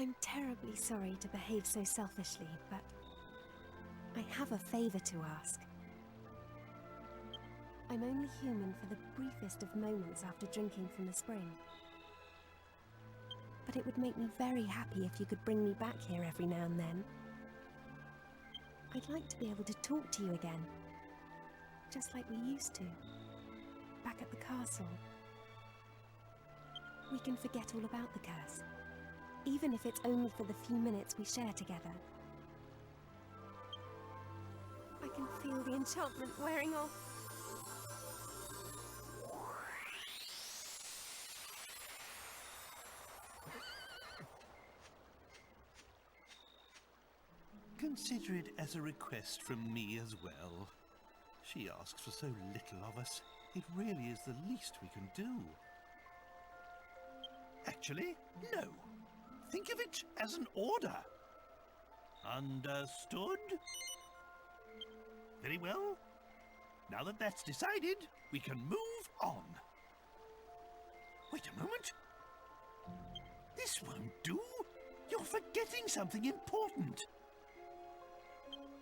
I'm terribly sorry to behave so selfishly, but I have a favor to ask. I'm only human for the briefest of moments after drinking from the spring. But it would make me very happy if you could bring me back here every now and then. I'd like to be able to talk to you again, just like we used to, back at the castle. We can forget all about the curse, even if it's only for the few minutes we share together. I can feel the enchantment wearing off. Consider it as a request from me as well. She asks for so little of us. It really is the least we can do. Actually, no. Think of it as an order. Understood? Very well. Now that that's decided, we can move on. Wait a moment. This won't do. You're forgetting something important.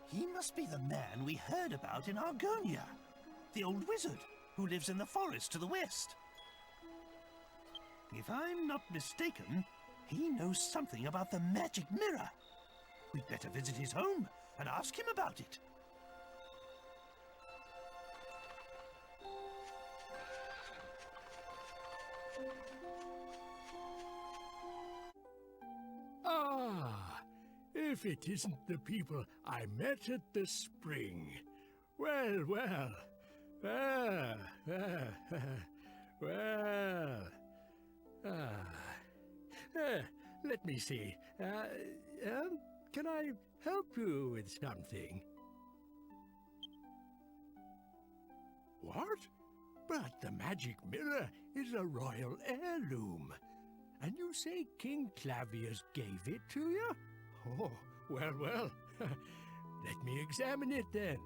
He must be the man we heard about in Argonia. The old wizard who lives in the forest to the west. If I'm not mistaken, he knows something about the magic mirror. We'd better visit his home and ask him about it. Ah, if it isn't the people I met at the spring. Well, well. Well. Let me see. Can I help you with something? What? But the magic mirror is a royal heirloom. And you say King Clavius gave it to you? Oh, well, well. Let me examine it then.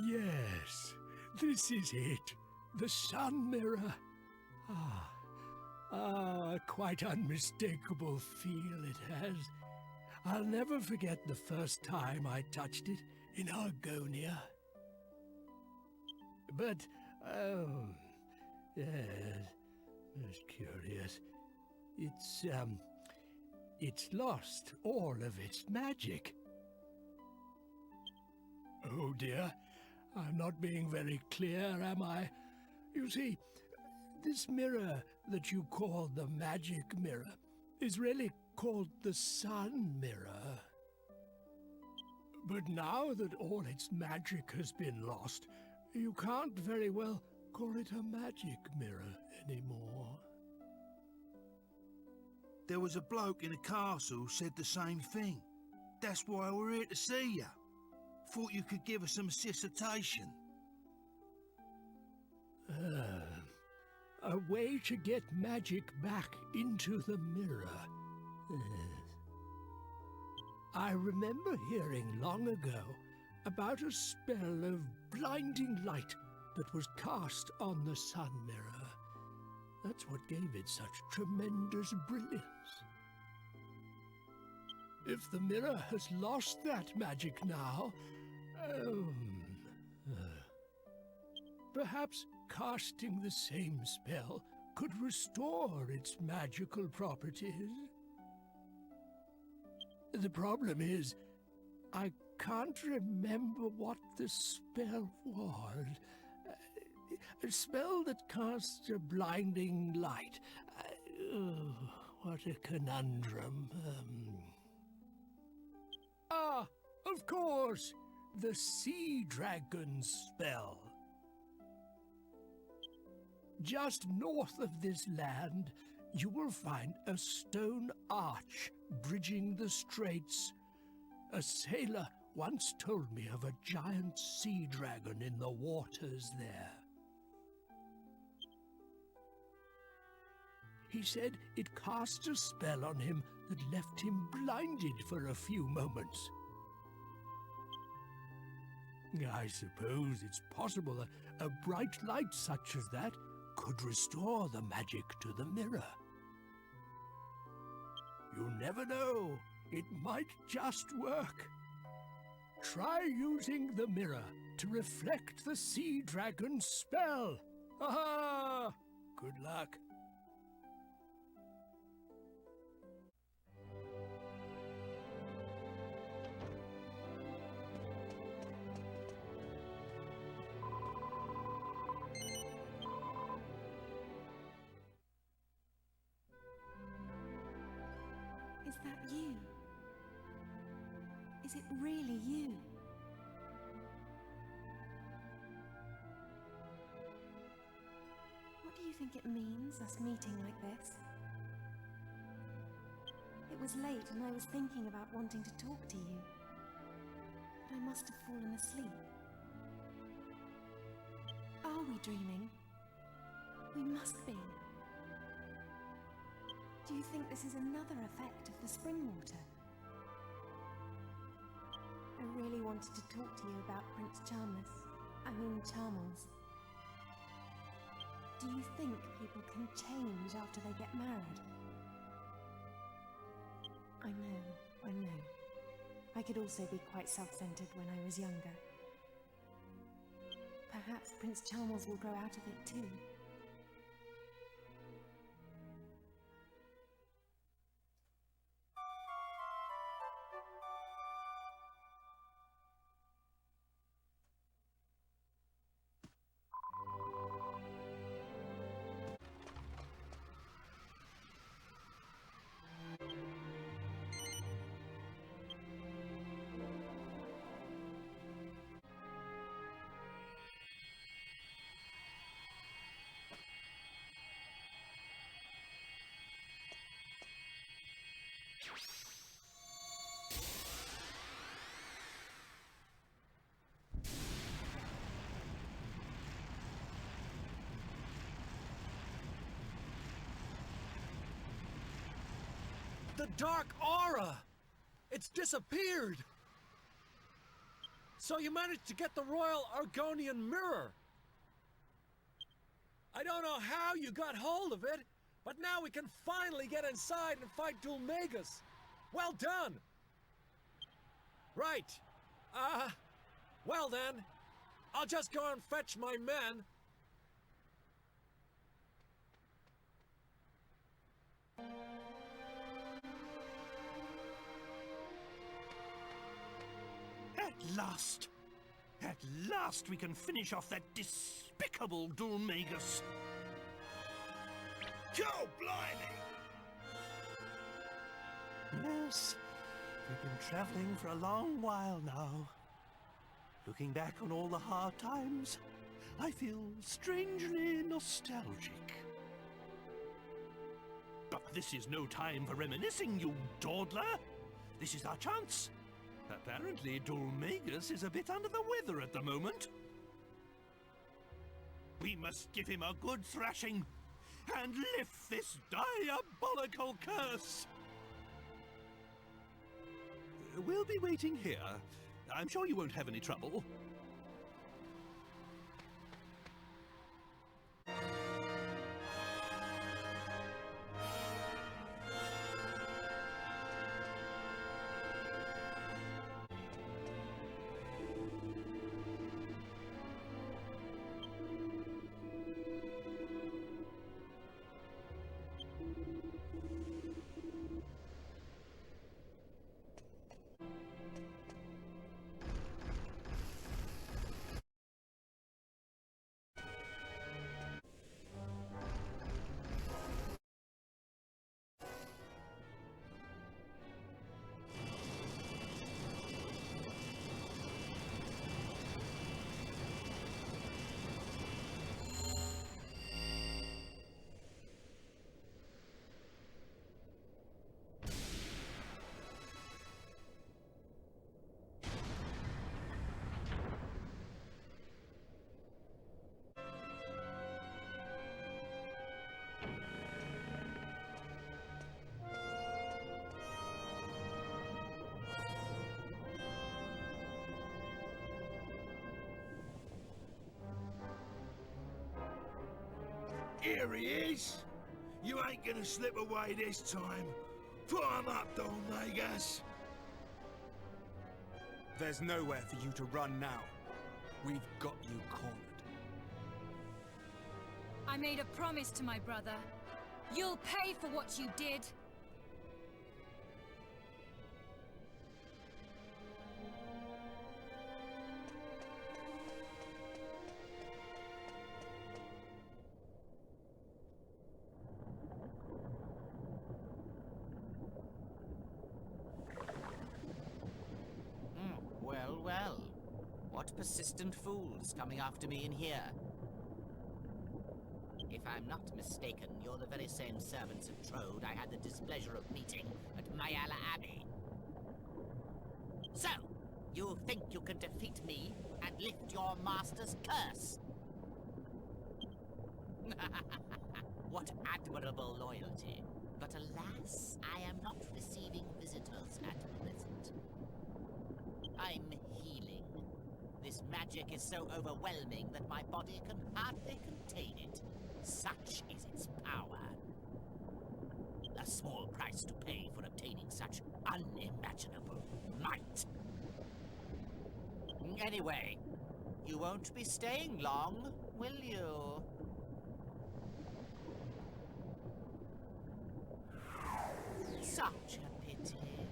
Yes, this is it. The sun mirror. Quite unmistakable feel it has. I'll never forget the first time I touched it in Argonia. But, yes, that's curious. It's lost all of its magic. Oh dear, I'm not being very clear, am I? You see, this mirror that you call the magic mirror is really called the sun mirror. But now that all its magic has been lost, you can't very well call it a magic mirror anymore. There was a bloke in a castle who said the same thing. That's why we're here to see you. Thought you could give us some assistation. A way to get magic back into the mirror. I remember hearing long ago about a spell of blinding light that was cast on the sun mirror. That's what gave it such tremendous brilliance. If the mirror has lost that magic now, perhaps casting the same spell could restore its magical properties. The problem is, I can't remember what the spell was. A spell that casts a blinding light. What a conundrum. Of course! The Sea Dragon spell. Just north of this land, you will find a stone arch bridging the straits. A sailor once told me of a giant sea dragon in the waters there. He said it cast a spell on him that left him blinded for a few moments. I suppose it's possible a bright light such as that could restore the magic to the mirror. You never know. It might just work. Try using the mirror to reflect the sea dragon's spell. Ha! Good luck. Is that you? Is it really you? What do you think it means, us meeting like this? It was late and I was thinking about wanting to talk to you. But I must have fallen asleep. Are we dreaming? We must be. Do you think this is another effect of the spring water? I really wanted to talk to you about Prince Charmels. Do you think people can change after they get married? I know. I could also be quite self-centered when I was younger. Perhaps Prince Charmels will grow out of it too. The dark aura! It's disappeared! So you managed to get the Royal Argonian Mirror! I don't know how you got hold of it, but now we can finally get inside and fight Dhoulmagus! Well done! Right. Well then, I'll just go and fetch my men. At last we can finish off that despicable Dhoulmagus. Go, blimey! Yes, we've been traveling for a long while now. Looking back on all the hard times, I feel strangely nostalgic. But this is no time for reminiscing, you dawdler. This is our chance. Apparently, Dhoulmagus is a bit under the weather at the moment. We must give him a good thrashing and lift this diabolical curse. We'll be waiting here. I'm sure you won't have any trouble. Here he is. You ain't gonna slip away this time. Put him up, Dhoulmagus. There's nowhere for you to run now. We've got you cornered. I made a promise to my brother. You'll pay for what you did. Well, well. What persistent fools coming after me in here? If I'm not mistaken, you're the very same servants of Trode I had the displeasure of meeting at Mayala Abbey. So, you think you can defeat me and lift your master's curse? What admirable loyalty. But alas, I am not receiving visitors at present. I'm healing. This magic is so overwhelming that my body can hardly contain it. Such is its power. A small price to pay for obtaining such unimaginable might. Anyway, you won't be staying long, will you? Such a pity.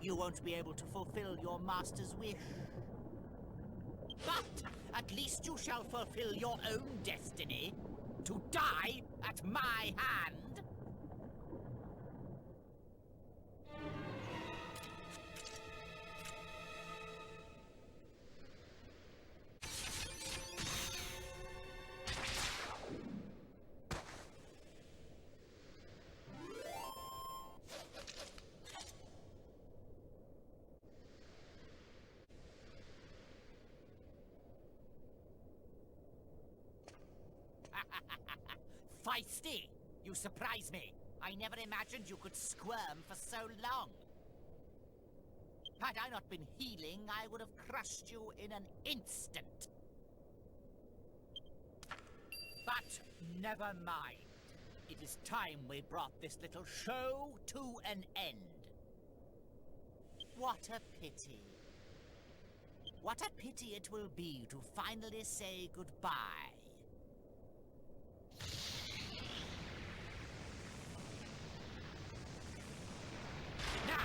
You won't be able to fulfill your master's wish. But at least you shall fulfill your own destiny, to die at my hand. Feisty! You surprise me. I never imagined you could squirm for so long. Had I not been healing, I would have crushed you in an instant. But never mind. It is time we brought this little show to an end. What a pity. What a pity it will be to finally say goodbye. Now,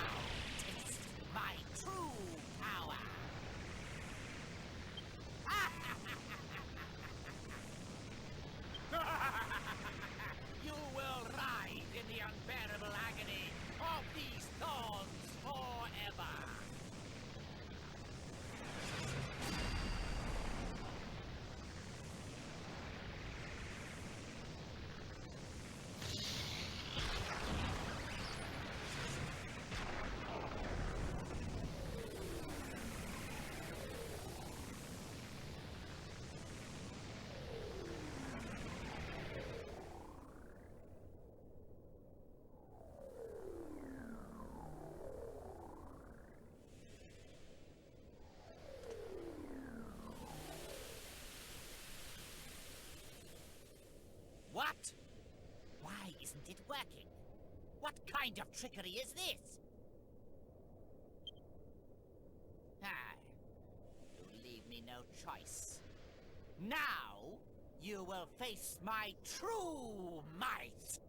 taste my true power! You will ride in the unbearable agony of these thorns forever! What? Why isn't it working? What kind of trickery is this? Ah, you leave me no choice. Now, you will face my true might!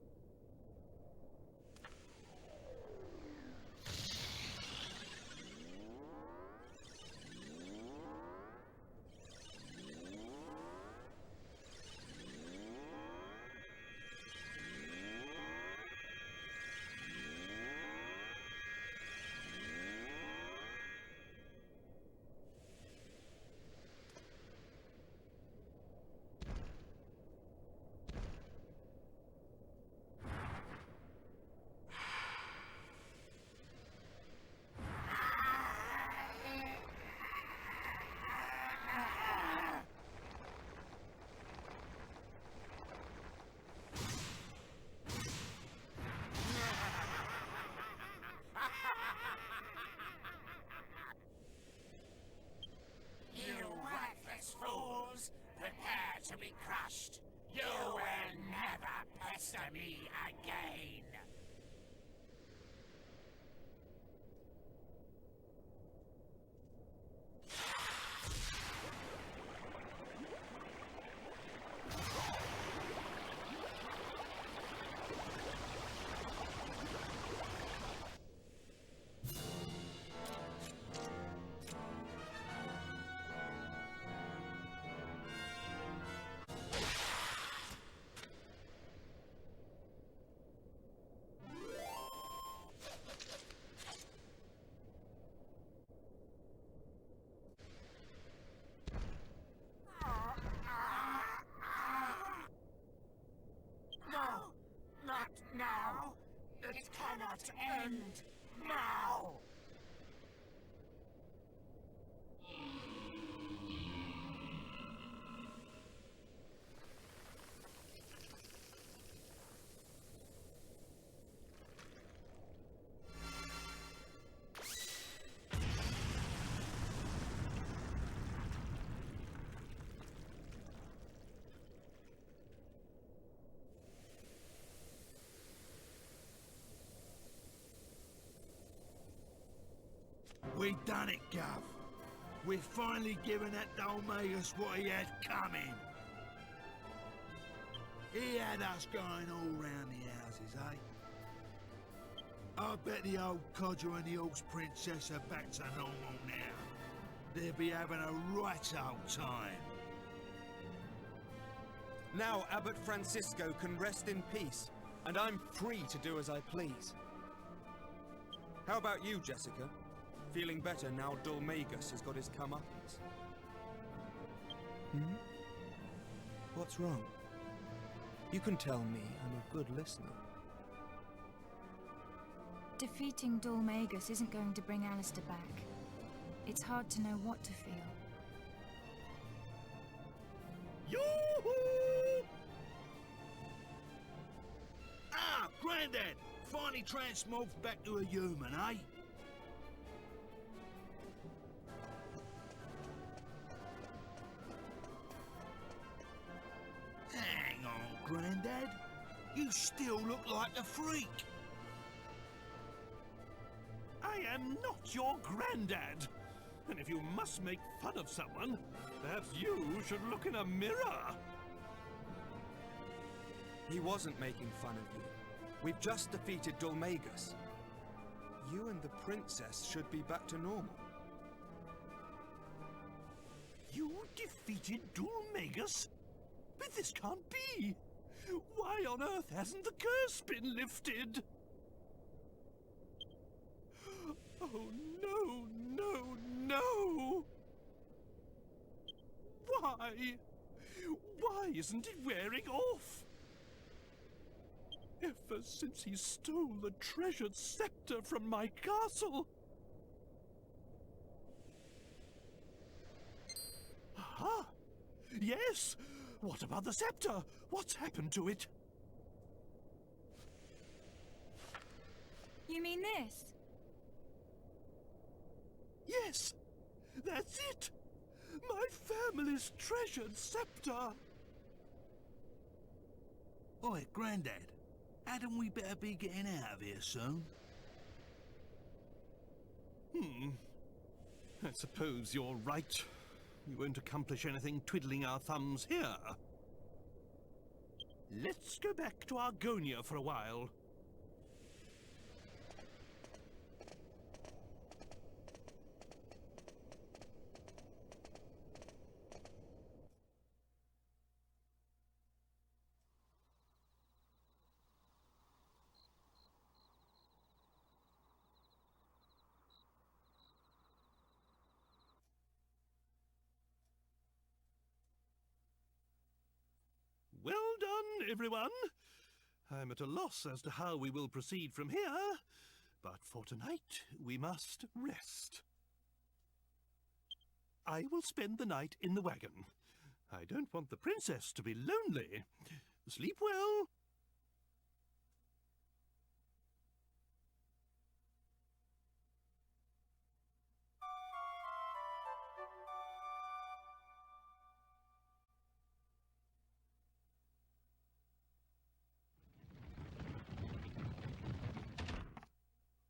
to be crushed. You will never pester me again. Not now! It cannot end now! We done it, Gov. We're finally giving that Dhoulmagus what he had coming. He had us going all round the houses, eh? I bet the old codger and the horse princess are back to normal now. They'll be having a right old time. Now Abbot Francisco can rest in peace, and I'm free to do as I please. How about you, Jessica? Feeling better now Dhoulmagus has got his comeuppance? Hmm? What's wrong? You can tell me, I'm a good listener. Defeating Dhoulmagus isn't going to bring Alistair back. It's hard to know what to feel. Yoo-hoo! Ah, Grandad! Finally transmorphed back to a human, eh? Hang on, Grandad. You still look like a freak. I am not your granddad. And if you must make fun of someone, perhaps you should look in a mirror. He wasn't making fun of you. We've just defeated Dhoulmagus. You and the princess should be back to normal. You defeated Dhoulmagus? But this can't be. Why on earth hasn't the curse been lifted? Oh, no, no, no! Why? Why isn't it wearing off? Ever since he stole the treasured scepter from my castle. Aha! Yes! What about the scepter? What's happened to it? You mean this? Yes! That's it! My family's treasured scepter! Oi, Grandad. Hadn't we better be getting out of here soon? I suppose you're right. We won't accomplish anything twiddling our thumbs here. Let's go back to Argonia for a while. Well done, everyone. I'm at a loss as to how we will proceed from here, but for tonight we must rest. I will spend the night in the wagon. I don't want the princess to be lonely. Sleep well.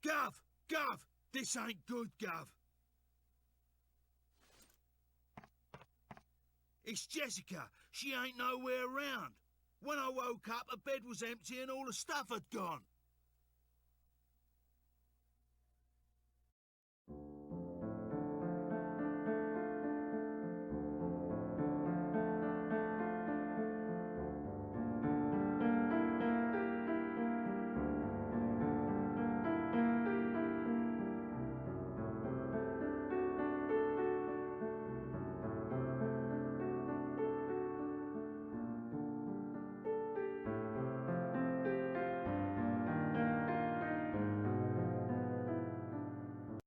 Gov! This ain't good, Gov. It's Jessica. She ain't nowhere around. When I woke up, the bed was empty and all the stuff had gone.